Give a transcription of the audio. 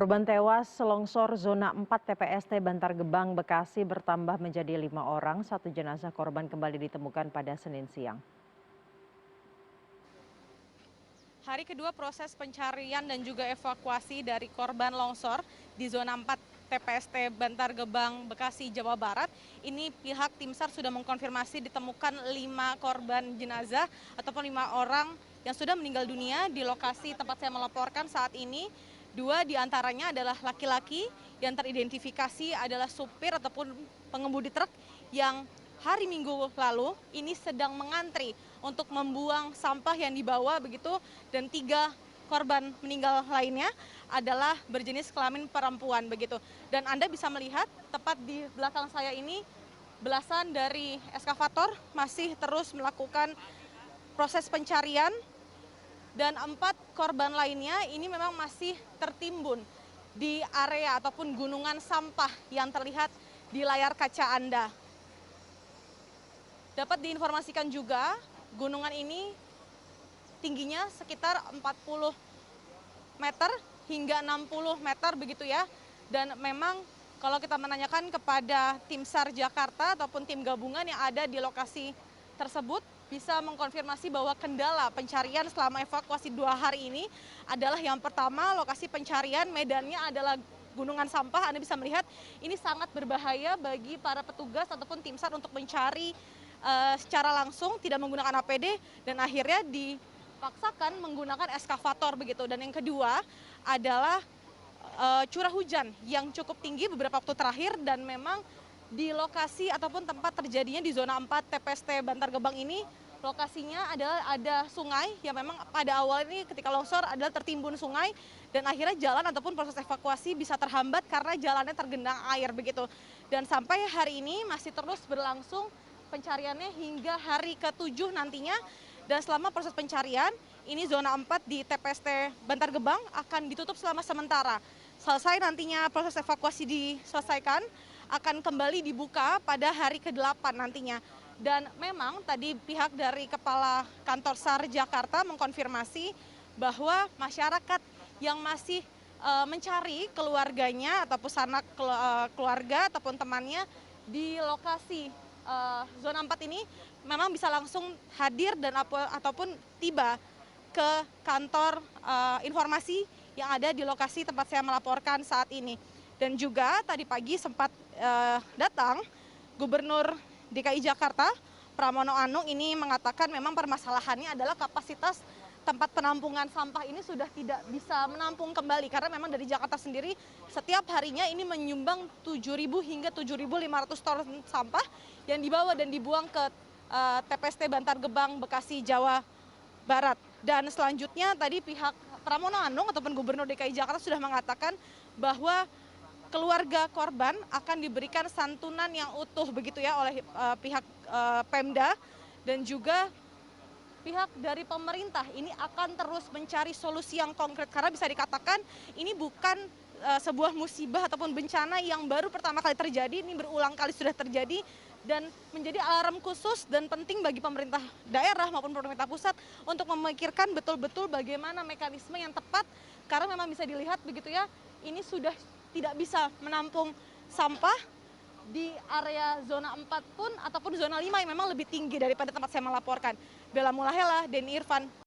Korban tewas selongsor zona 4 TPST Bantar Gebang, Bekasi bertambah menjadi 5 orang. Satu jenazah korban kembali ditemukan pada Senin siang. Hari kedua proses pencarian dan juga evakuasi dari korban longsor di zona 4 TPST Bantar Gebang, Bekasi, Jawa Barat. Ini pihak tim SAR sudah mengkonfirmasi ditemukan 5 korban jenazah ataupun 5 orang yang sudah meninggal dunia di lokasi tempat saya melaporkan saat ini. 2 diantaranya adalah laki-laki yang teridentifikasi adalah supir ataupun pengemudi truk yang hari Minggu lalu ini sedang mengantri untuk membuang sampah yang dibawa begitu, dan 3 korban meninggal lainnya adalah berjenis kelamin perempuan begitu. Dan Anda bisa melihat tepat di belakang saya ini belasan dari eskavator masih terus melakukan proses pencarian, dan 4 korban lainnya ini memang masih tertimbun di area ataupun gunungan sampah yang terlihat di layar kaca Anda. Dapat diinformasikan juga, gunungan ini tingginya sekitar 40 meter hingga 60 meter begitu ya. Dan memang kalau kita menanyakan kepada tim SAR Jakarta ataupun tim gabungan yang ada di lokasi tersebut, bisa mengkonfirmasi bahwa kendala pencarian selama evakuasi 2 hari ini adalah yang pertama, lokasi pencarian medannya adalah gunungan sampah. Anda bisa melihat ini sangat berbahaya bagi para petugas ataupun tim SAR untuk mencari secara langsung, tidak menggunakan APD, dan akhirnya dipaksakan menggunakan eskavator begitu. Dan yang kedua adalah curah hujan yang cukup tinggi beberapa waktu terakhir, dan memang di lokasi ataupun tempat terjadinya di zona 4 TPST Bantar Gebang ini, lokasinya adalah ada sungai yang memang pada awal ini ketika longsor adalah tertimbun sungai, dan akhirnya jalan ataupun proses evakuasi bisa terhambat karena jalannya tergenang air begitu. Dan sampai hari ini masih terus berlangsung pencariannya hingga hari ke-7 nantinya. Dan selama proses pencarian, ini zona 4 di TPST Bantar Gebang akan ditutup selama sementara. Selesai nantinya proses evakuasi diselesaikan, akan kembali dibuka pada hari ke-8 nantinya. Dan memang tadi pihak dari Kepala Kantor SAR Jakarta mengkonfirmasi bahwa masyarakat yang masih mencari keluarganya ataupun sanak keluarga ataupun temannya di lokasi zona 4 ini memang bisa langsung hadir dan ataupun tiba ke kantor informasi yang ada di lokasi tempat saya melaporkan saat ini. Dan juga tadi pagi sempat datang Gubernur DKI Jakarta Pramono Anung ini mengatakan memang permasalahannya adalah kapasitas tempat penampungan sampah ini sudah tidak bisa menampung kembali, karena memang dari Jakarta sendiri setiap harinya ini menyumbang 7.000 hingga 7.500 ton sampah yang dibawa dan dibuang ke TPST Bantar Gebang, Bekasi, Jawa Barat. Dan selanjutnya tadi pihak Pramono Anung ataupun Gubernur DKI Jakarta sudah mengatakan bahwa keluarga korban akan diberikan santunan yang utuh begitu ya oleh pihak Pemda, dan juga pihak dari pemerintah ini akan terus mencari solusi yang konkret, karena bisa dikatakan ini bukan sebuah musibah ataupun bencana yang baru pertama kali terjadi, ini berulang kali sudah terjadi dan menjadi alarm khusus dan penting bagi pemerintah daerah maupun pemerintah pusat untuk memikirkan betul-betul bagaimana mekanisme yang tepat, karena memang bisa dilihat begitu ya, ini sudah tidak bisa menampung sampah di area zona 4 pun ataupun zona 5 yang memang lebih tinggi daripada tempat saya melaporkan. Bella Mulahela, Denny Irfan.